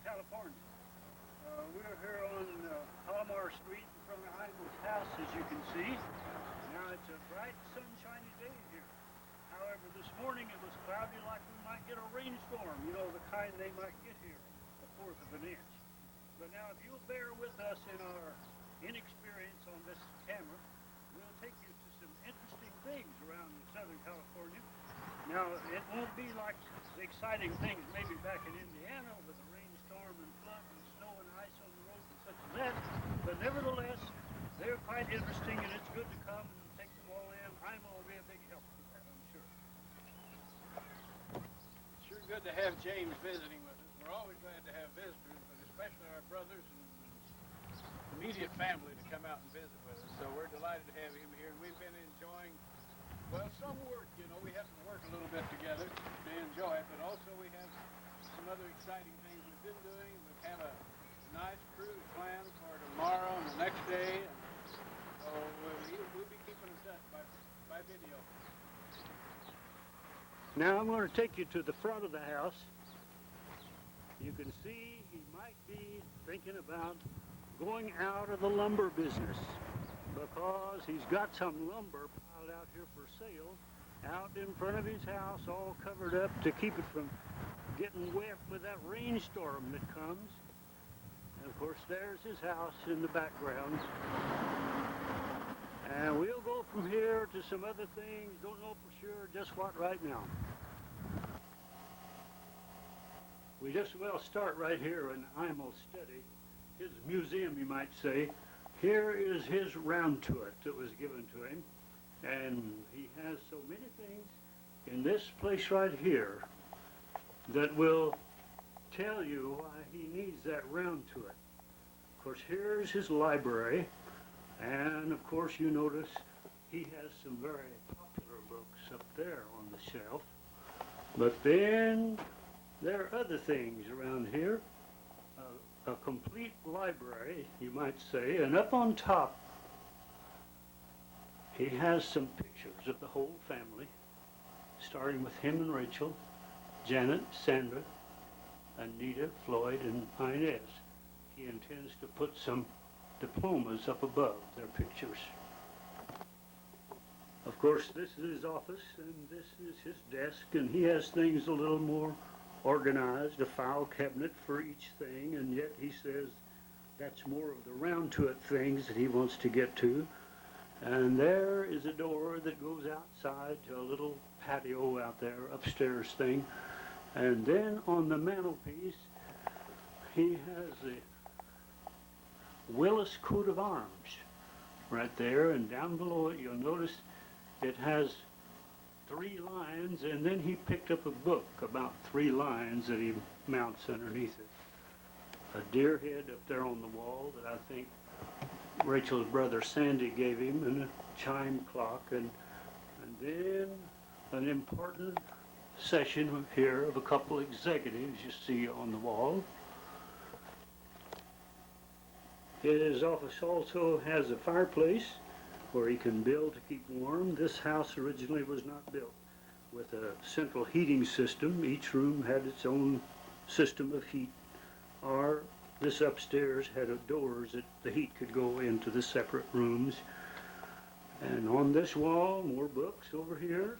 California. We're here on Palomar Street in front of Heinzel's house, as you can see. Now it's a bright, sunshiny day here. However, this morning it was cloudy, like we might get a rainstorm, you know, the kind they might get here, a fourth of an inch. But now, if you'll bear with us in our inexperience on this camera, we'll take you to some interesting things around Southern California. Now, it won't be like the exciting things maybe back in Indiana with a rainstorm and flood and snow and ice on the road and such as that, but nevertheless, they're quite interesting, and it's good to come and take them all in. I'm going to be a big help with that, I'm sure. It's sure good to have James visiting with us. We're always glad to have visitors, but especially our brothers and immediate family to come out and visit with us. So we're delighted to have him here, and we've been enjoying, well, some work, you know. We have to work a little bit together to enjoy it, but also we have some other exciting things we've been doing. We have a nice cruise planned for tomorrow and the next day, and so we'll be keeping in touch by video. Now I'm going to take you to the front of the house. You can see he might be thinking about going out of the lumber business because he's got some lumber piled out here for sale out in front of his house, all covered up to keep it from getting wet with that rainstorm that comes. And of course, there's his house in the background. And we'll go from here to some other things. Don't know for sure just what right now. We just well start right here in Imel's study, his museum, you might say. Here is his round to it that was given to him, and he has so many things in this place right here that will tell you why he needs that round to it. Of course, here's his library, and of course you notice he has some very popular books up there on the shelf. But then there are other things around here, a complete library, you might say, and up on top he has some pictures of the whole family, starting with him and Rachel, Janet, Sandra, Anita, Floyd, and Inez. He intends to put some diplomas up above their pictures. Of course, this is his office, and this is his desk, and he has things a little more organized, a file cabinet for each thing, and yet he says that's more of the round to it things that he wants to get to. And there is a door that goes outside to a little patio out there, upstairs thing. And then on the mantelpiece, he has the Willis coat of arms right there, and down below it you'll notice it has 3 lines, and then he picked up a book about 3 lines that he mounts underneath it. A deer head up there on the wall that I think Rachel's brother Sandy gave him, and a chime clock, and then an important session here of a couple executives you see on the wall. His office also has a fireplace where he can build to keep warm. This house originally was not built with a central heating system. Each room had its own system of heat, or this upstairs had doors that the heat could go into the separate rooms. And on this wall, more books over here,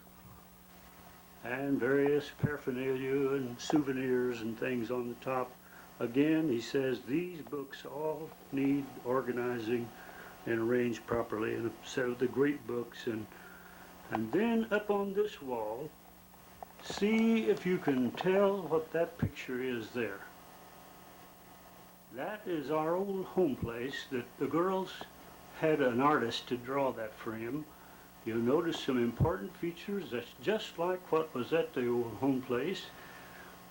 and various paraphernalia and souvenirs and things on the top. Again, he says these books all need organizing and arranged properly, and a set of the great books. And then up on this wall, see if you can tell what that picture is there. That is our old home place that the girls had an artist to draw that for him. You'll notice some important features that's just like what was at the old home place.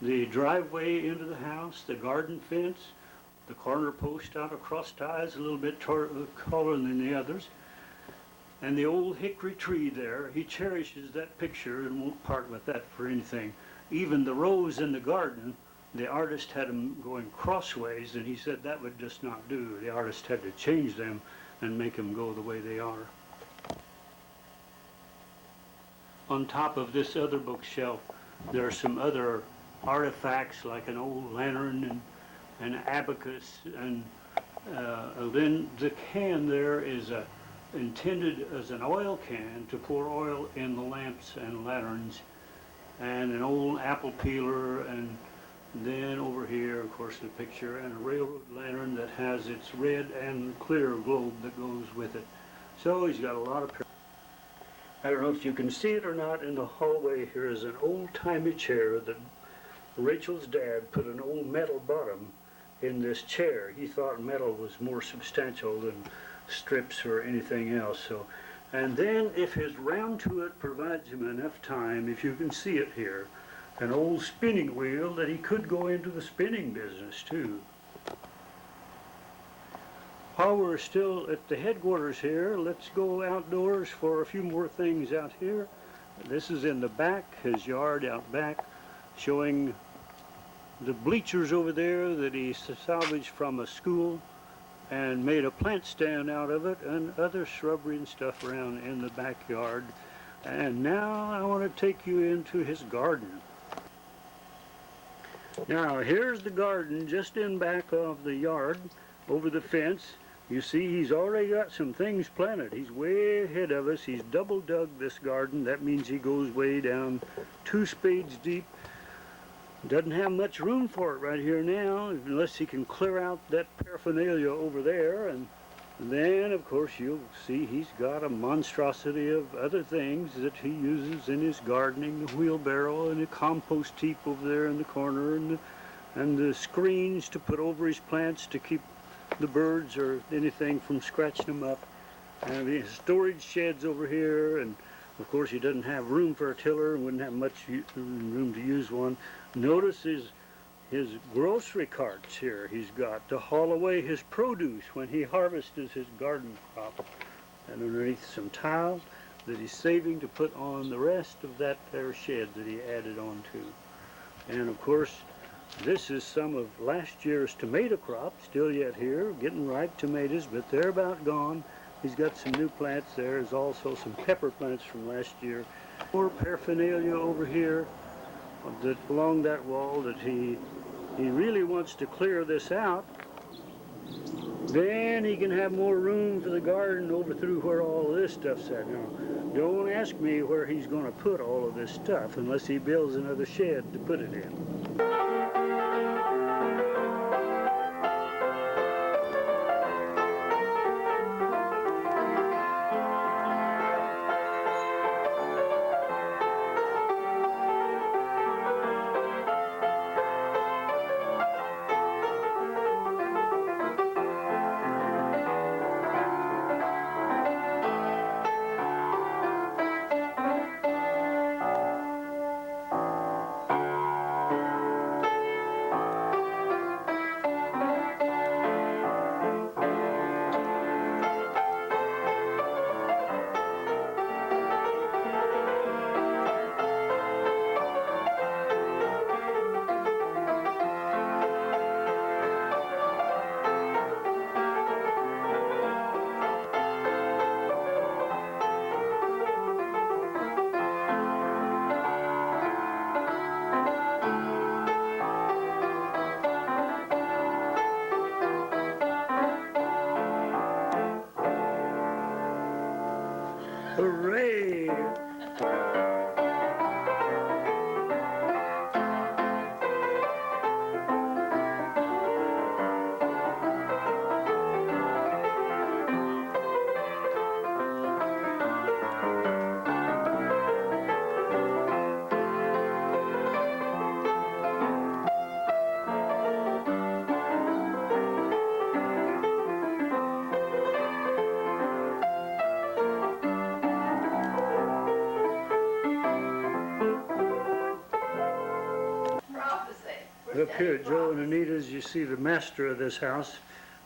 The driveway into the house, the garden fence, the corner post out across ties a little bit taller than the others, and the old hickory tree there. He cherishes that picture and won't part with that for anything. Even the rows in the garden, the artist had them going crossways, and he said that would just not do. The artist had to change them and make them go the way they are. On top of this other bookshelf, there are some other artifacts like an old lantern and an abacus, and then the can there is intended as an oil can to pour oil in the lamps and lanterns, and an old apple peeler, and then over here, of course, the picture, and a railroad lantern that has its red and clear globe that goes with it. So he's got a lot of. I don't know if you can see it or not. In the hallway here is an old-timey chair that Rachel's dad put an old metal bottom in this chair. He thought metal was more substantial than strips or anything else. So, and then if his round to it provides him enough time, if you can see it here, an old spinning wheel that he could go into the spinning business too. While we're still at the headquarters here, let's go outdoors for a few more things out here. This is in the back, his yard out back, showing the bleachers over there that he salvaged from a school and made a plant stand out of it, and other shrubbery and stuff around in the backyard. And now I want to take you into his garden. Now here's the garden just in back of the yard, over the fence. You see he's already got some things planted. He's way ahead of us. He's double dug this garden. That means he goes way down 2 spades deep. Doesn't have much room for it right here now, unless he can clear out that paraphernalia over there. And then, of course, you'll see he's got a monstrosity of other things that he uses in his gardening, the wheelbarrow and the compost heap over there in the corner, and the screens to put over his plants to keep the birds or anything from scratching them up. And the storage sheds over here, and of course he doesn't have room for a tiller and wouldn't have much room to use one. Notice his grocery carts here he's got to haul away his produce when he harvests his garden crop. And underneath some tiles that he's saving to put on the rest of that there shed that he added on to. And of course, this is some of last year's tomato crop, still yet here, getting ripe tomatoes, but they're about gone. He's got some new plants there. There's also some pepper plants from last year. More paraphernalia over here that along that wall that he really wants to clear this out. Then he can have more room for the garden over through where all this stuff's at. Now, don't ask me where he's going to put all of this stuff unless he builds another shed to put it in. Hooray! Up here at Joe and Anita's, you see the master of this house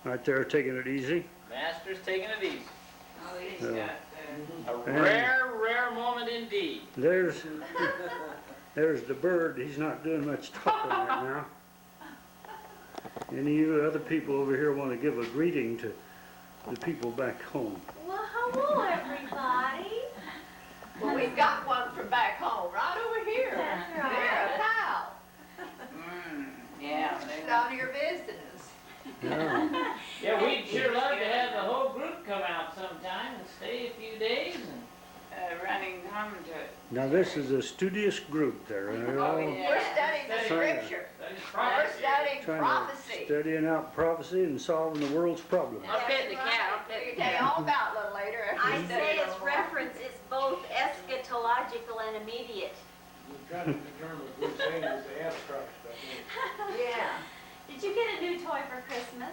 right there taking it easy. Master's taking it easy. Oh, he's got A rare moment indeed. There's the bird. He's not doing much talking right now. Any of you other people over here want to give a greeting to the people back home? Well, hello, everybody. Well, we've got one from back home, right over here. That's right. There, a pal. Yeah. She's down here visiting coming to it. Now this is a studious group there. And they're all We're studying the Trying to- scripture. That is We're prophecy. studying trying prophecy. to studying out prophecy and solving the world's problems. I'm petting the cat, I'm petting We the can tell you cat. all about it a little later. after I we study say a its little more. reference is both eschatological and immediate. We're trying to determine if we're saying it's the abstract stuff. Yeah. Did you get a new toy for Christmas?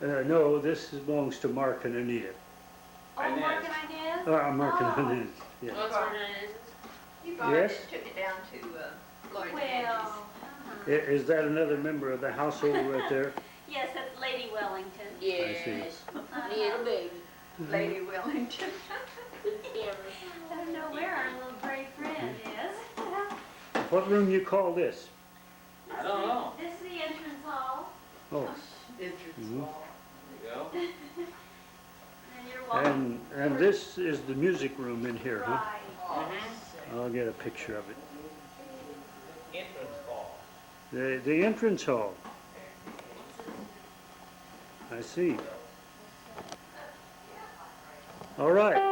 No, this belongs to Mark and Anita. Oh, Inez. Mark and Inez? Mark Oh. and Anita. Yeah. What's her name? You borrowed Yes. it, took it down to Lloyd and Well, Angie's. Is that another member of the household right there? yes, that's Lady Wellington. Yes. Uh-huh. Little baby. Lady Wellington. I don't know where our little brave friend is. What room you call this? I don't know. This is the entrance hall, Oh, Entrance Mhm. hall. There you go. and you're welcome. and this is the music room in here, huh? Right. Mm-hmm. I'll get a picture of it. Entrance hall. The entrance hall. I see. All right.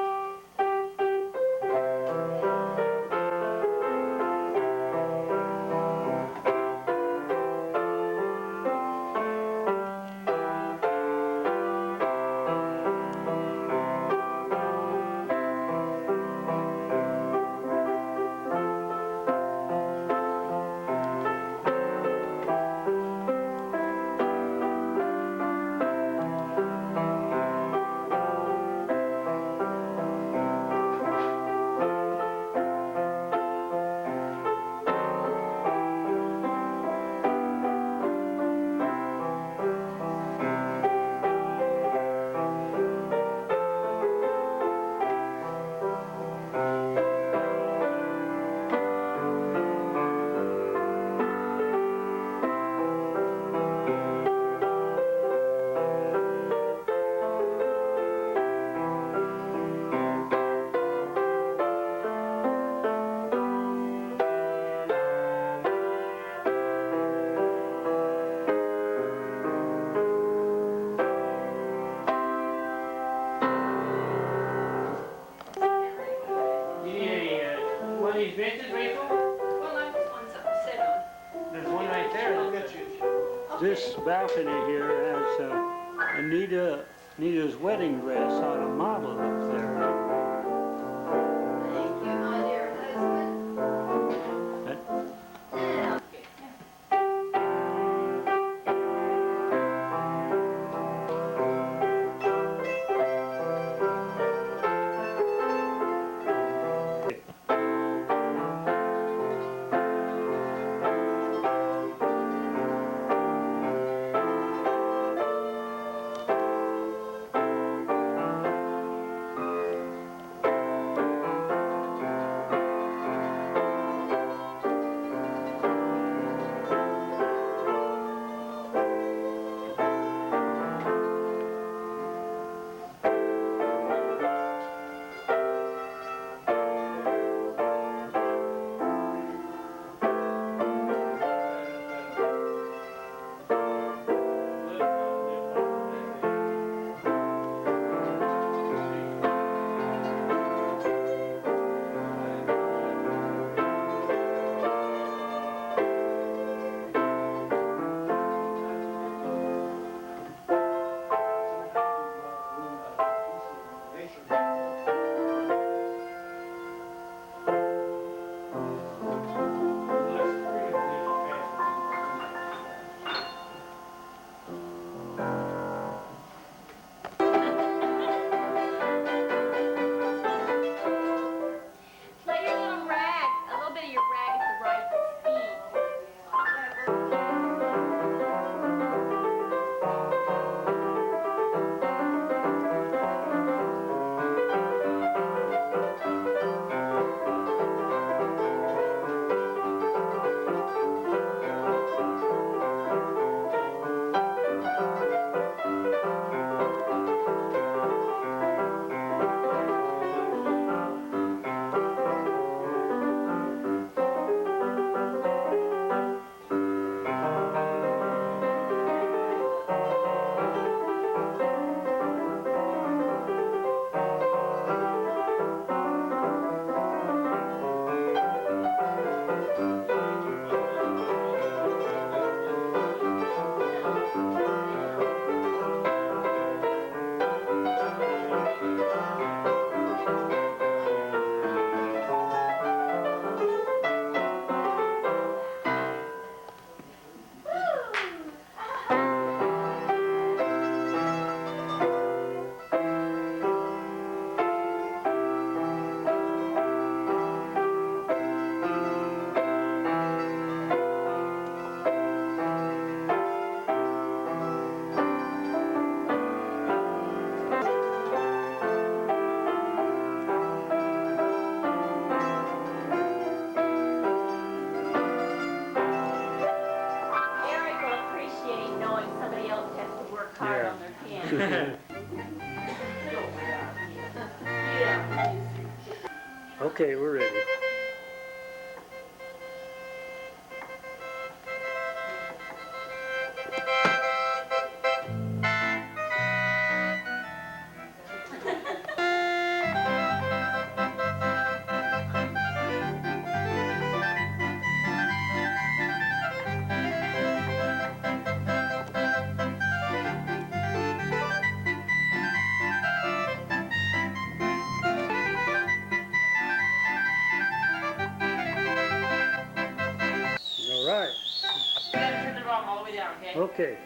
You need one of these benches, Rachel? Well, I just want something to sit on. There's one right there. I'll get you. This balcony here has Anita's wedding dress on a model up there. Thank you, my dear husband. That- Yeah. Okay, we're ready. All right. You gotta turn the volume all the way down, okay? Okay.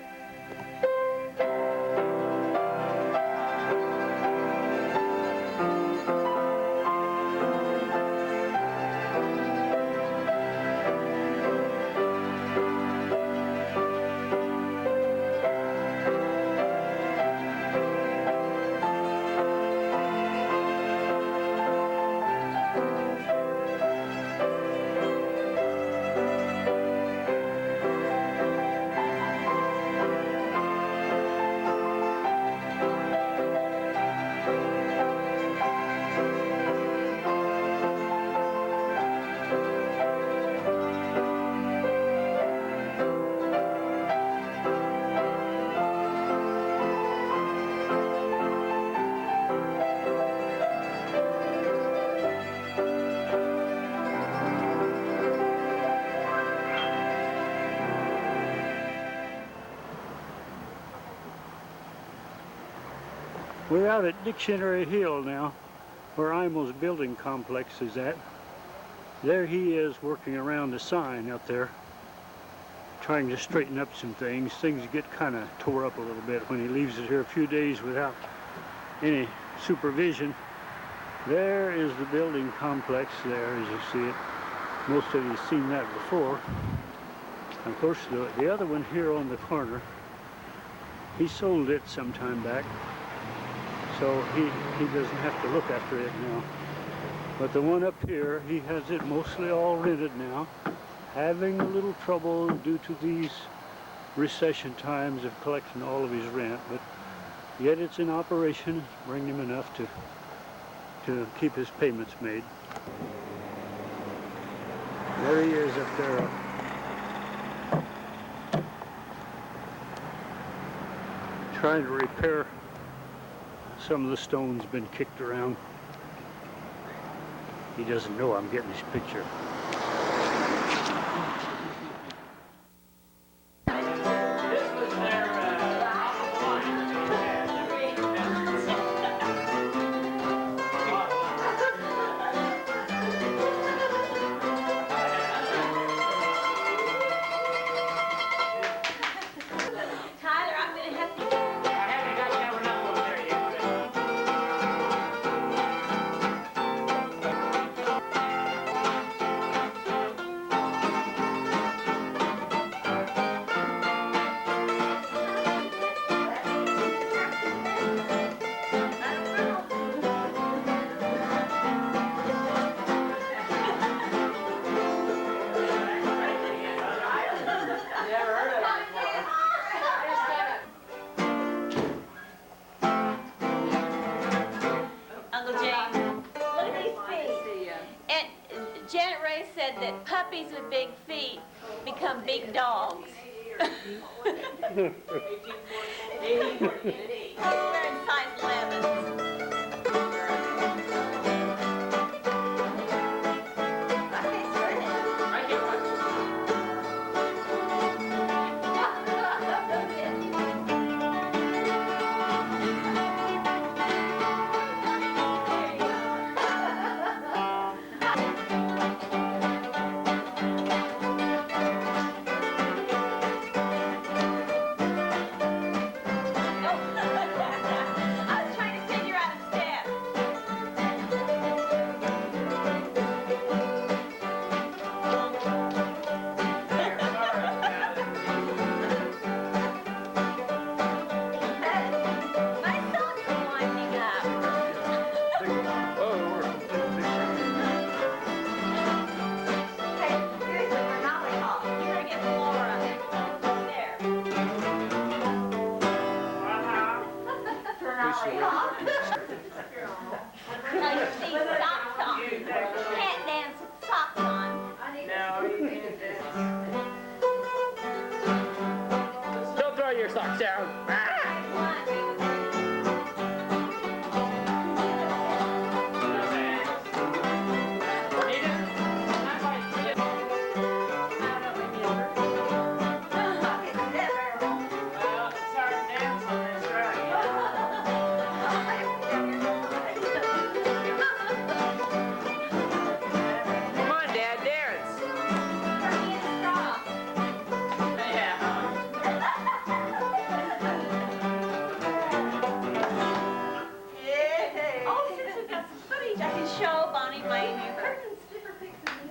We're out at Dictionary Hill now, where Imel's building complex is at. There he is working around the sign out there, trying to straighten up some things. Things get kind of tore up a little bit when he leaves it here a few days without any supervision. There is the building complex there, as you see it. Most of you have seen that before. Of course, the other one here on the corner, he sold it some time back, so he doesn't have to look after it now. But the one up here, he has it mostly all rented now, having a little trouble due to these recession times of collecting all of his rent, but yet it's in operation, bringing him enough to keep his payments made. There he is up there. Trying to repair some of the stones been kicked around. He doesn't know I'm getting his picture. This was their Tyler, I'm gonna have to. I haven't got that one up over there yet. Never heard of it before. Uncle James, look at these feet. And Janet Ray said that puppies with big feet become big dogs. Wearing size 11s. I can't watch. I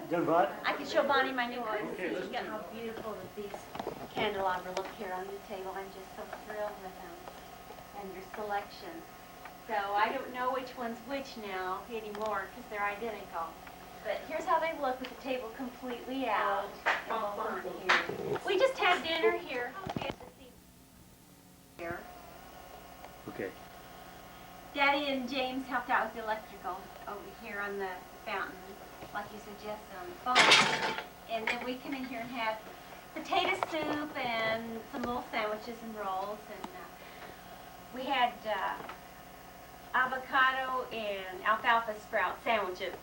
Done what? I can show Bonnie my new curtains. Okay, let's Look at do how beautiful that these candelabra look here on the table. I'm just so thrilled with them and your selection. So I don't know which one's which now anymore because they're identical. But here's how they look with the table completely out. And we'll on here. We just had dinner here. Here. Okay. Daddy and James helped out with the electrical over here on the fountain, like you suggested on the phone. And then we come in here and have potato soup and some little sandwiches and rolls. And we had avocado and alfalfa sprout sandwiches.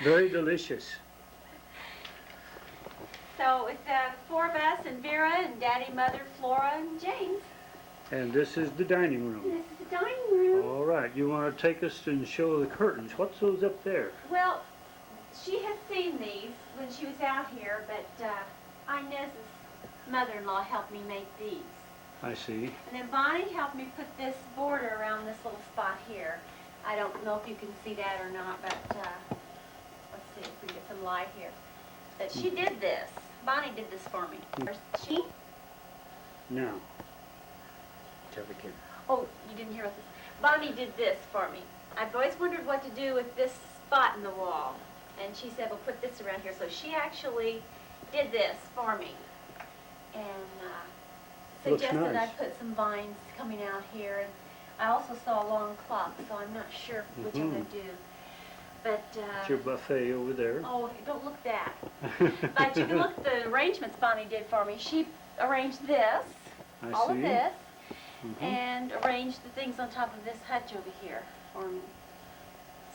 Very delicious. So it's the four of us and Vera and Daddy, Mother, Flora, and James. And this is the dining And room. this is the dining room. All right, you want to take us and show the curtains. What's those up there? Well, she has seen these when she was out here, but Inez's mother-in-law helped me make these. I see. And then Bonnie helped me put this border around this little spot here. I don't know if you can see that or not, but let's see if we get some light here. But she did this. Bonnie did this for me. She? Now, tell the kid. Oh, you didn't hear what this. Bonnie did this for me. I've always wondered what to do with this spot in the wall. And she said, well, put this around here. So she actually did this for me. And Looks suggested nice. I put some vines coming out here. And I also saw a long clock, so I'm not sure which I'm going to do. But, It's your buffet over there. oh, don't look that. But you can look at the arrangements Bonnie did for me. She arranged this, I all see. of this, Mhm. and arranged the things on top of this hutch over here for me.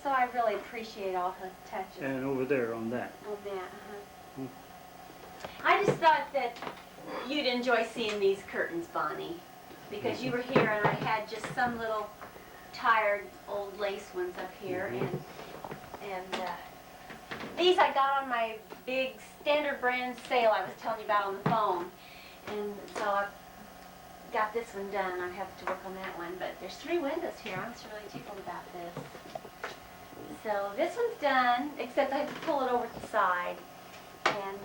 So I really appreciate all her touches And over there on that. on that. I just thought that you'd enjoy seeing these curtains, Bonnie, because you were here and I had just some little tired old lace ones up here, and these I got on my big standard brand sale I was telling you about on the phone, and so I got this one done. I have to work on that one, but there's 3 windows here. I'm just really tickled about this. So this one's done, except I have to pull it over to the side, and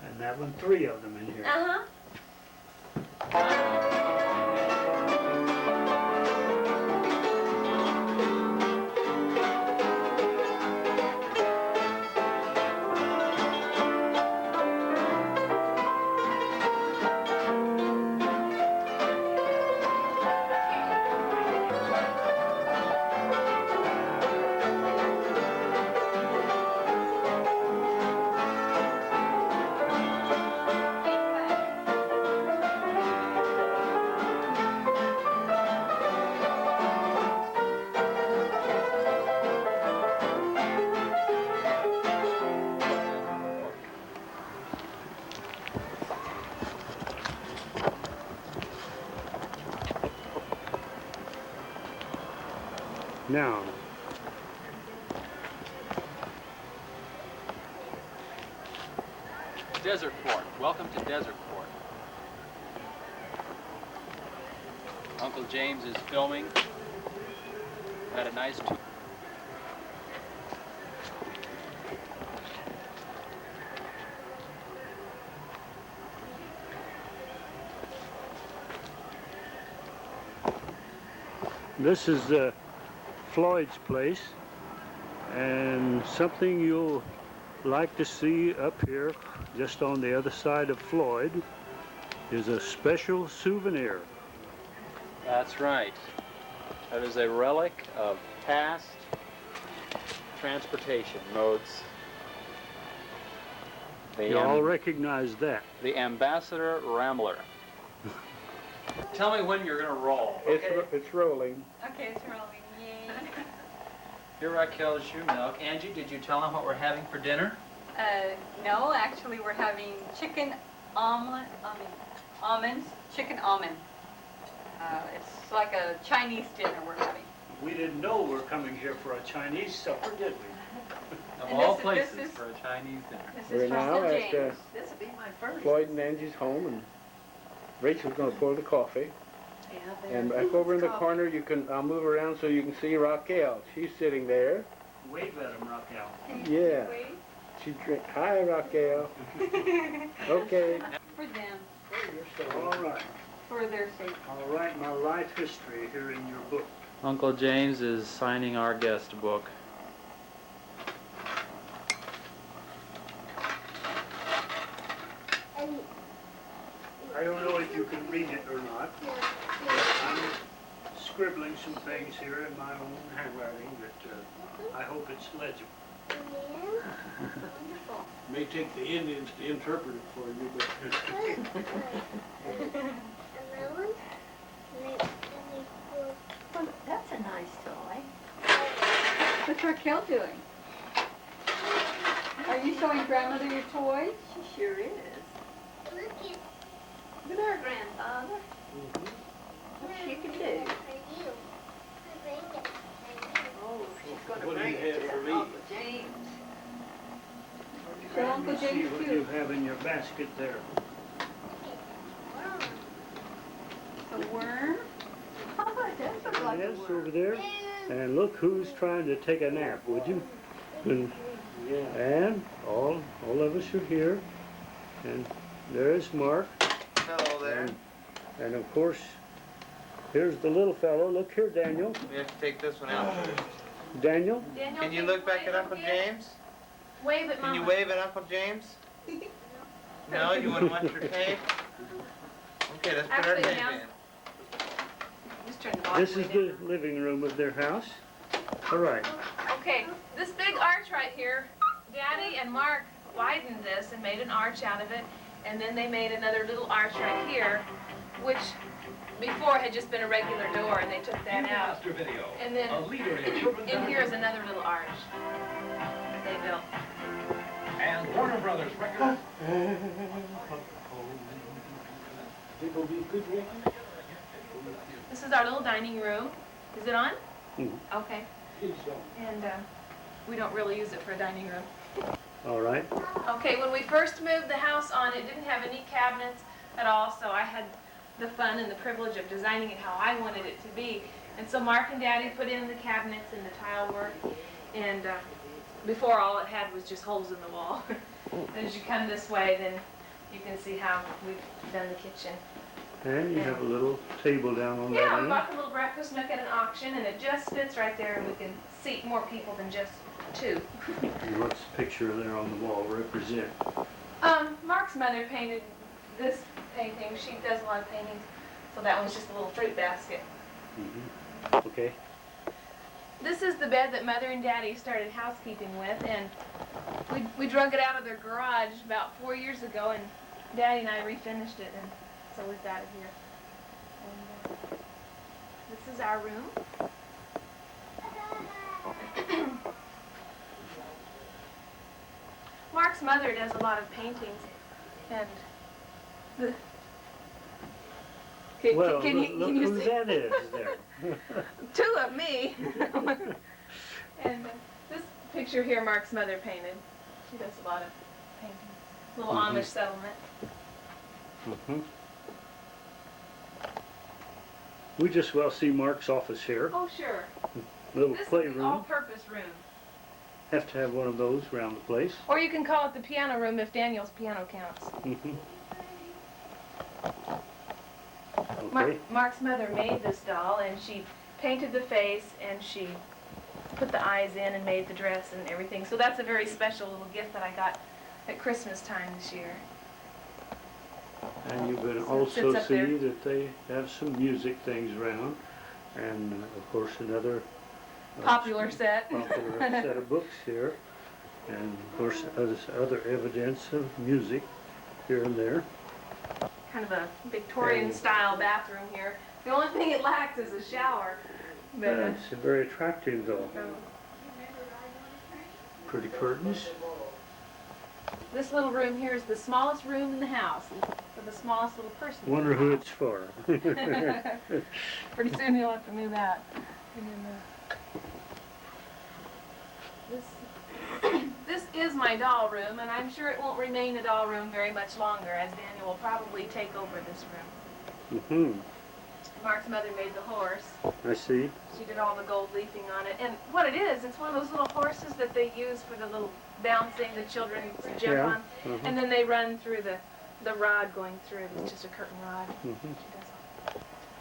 And that one, 3 of them in here. uh-huh. Now, Desert Port. Welcome to Desert Port. Uncle James is filming. Had a nice tour. this is Floyd's place, and something you'll like to see up here, just on the other side of Floyd, is a special souvenir. That's right. That is a relic of past transportation modes. You all recognize that. The Ambassador Rambler. Tell me when you're going to roll. It's rolling. Okay, it's rolling. Yay. Here, Raquel, is your milk. Angie, did you tell them what we're having for dinner? No, actually we're having chicken almonds, chicken almond. It's like a Chinese dinner we're having. We didn't know we were coming here for a Chinese supper, did we? Of And all this places is- for a Chinese dinner. This We're is from now Uncle at, James. This will be my first. Floyd and Angie's home, and Rachel's going to pour the coffee. Yeah, there. And back over in the corner, I'll move around so you can see Raquel. She's sitting there. Wave at him, Raquel. Yeah. She drink. Hi, Raquel. Okay. For them, All right. for their sake. All right, my life history here in your book. Uncle James is signing our guest book. I don't know if you can read it or not. I'm scribbling some things here in my own handwriting that I hope it's legible. May take the Indians to interpret it for you, but Well, that's a nice toy. What's Raquel doing? Are you showing grandmother your toys? She sure is. Look at our grandfather. What she can do. Oh, she's going to What do bring you it have to for me? Uncle James. To Let Uncle me see James what too. you have in your basket there. A worm? Oh, it does look like a Yes, worm. over there. And look who's trying to take a nap, would you? And all of us are here. And there's Mark. Hello there. And of course, here's the little fellow. Look here, Daniel. We have to take this one out first. Daniel? Daniel, Can you look back at Uncle James? Wave at Can you Mama. wave at Uncle James? No, you wouldn't want your tape? Okay, let's put our Actually, tape now- in. Just turn the This is light the living room of their house. All right. Okay, this big arch right here, Daddy and Mark widened this and made an arch out of it, and then they made another little arch right here, which before had just been a regular door, and they took that out. And then in here is another little arch that they built. And Warner Brothers Records. This is our little dining room. Is it on? Mhm. Okay. And we don't really use it for a dining room. All right. Okay, when we first moved the house on, it didn't have any cabinets at all, so I had the fun and the privilege of designing it how I wanted it to be. And so Mark and Daddy put in the cabinets and the tile work, and before all it had was just holes in the wall. And as you come this way, then you can see how we've done the kitchen. And you have a little table down on that Yeah, we end. bought the little breakfast nook at an auction, and it just fits right there, and we can seat more people than just two. And what's the picture there on the wall represent? Mark's mother painted this painting. She does a lot of paintings, so that one's just a little fruit basket. Mm-hmm. Okay. This is the bed that Mother and Daddy started housekeeping with, and we drug it out of their garage about 4 years ago, and Daddy and I refinished it, and so we've got it here. And, this is our room. Mark's mother does a lot of paintings, and the Well, can look you who see? that is there. Two of me. And this picture here, Mark's mother painted. She does a lot of painting. Little Amish settlement. Mm-hmm. We just well see Mark's office here. Oh, sure. Little This is the playroom. all-purpose room. Have to have one of those around the place. Or you can call it the piano room if Daniel's piano counts. Mm-hmm. Okay. Mark's mother made this doll, and she painted the face, and she put the eyes in and made the dress and everything. So that's a very special little gift that I got at Christmas time this year. And you can So it also sits up see there. that they have some music things around, and of course another Popular set. popular set of books here, and of course other evidence of music here and there. Kind of a Victorian-style bathroom here. The only thing it lacks is a shower. But, It's very attractive though. Pretty curtains. this little room here is the smallest room in the house for the smallest little person. Wonder who it's for. Pretty soon you'll have to move out. And then, this is my doll room, and I'm sure it won't remain a doll room very much longer, as Daniel will probably take over this room. Mm-hmm. Mark's mother made the horse. I see. She did all the gold leafing on it. And what it is, it's one of those little horses that they use for the little bouncing the children jump Yeah. on. And then they run through the rod going through it. It's just a curtain rod. Mhm. She does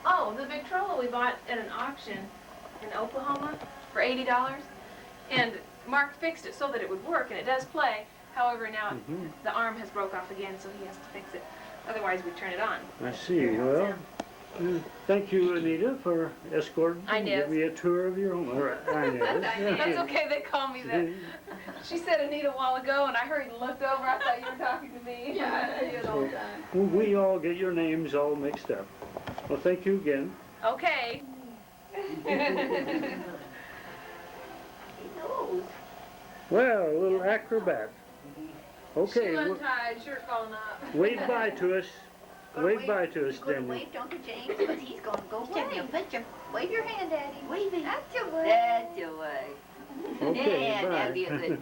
all. Oh, the Victrola we bought at an auction in Oklahoma for $80. And Mark fixed it so that it would work, and it does play. However, now the arm has broke off again, so he has to fix it. Otherwise, we turn it on. I see. Well, thank you, Anita, for escorting Inez. and giving me a tour of your home. All right, Inez. That's okay, they call me that. She said Anita a while ago, and I hurried and looked over. I thought you were talking to me. Yeah, I do it all the time. We all get your names all mixed up. Well, thank you again. Okay. Well, a little acrobat. Okay, Shoe untied, shirt falling off. wave bye to us. Wave bye to us, Go to Daniel. wave to Uncle James, but he's gonna go take you a picture. Wave your hand, Daddy. Waving. That's your way. That's your way. Okay, Yeah, bye. that'd be a good picture.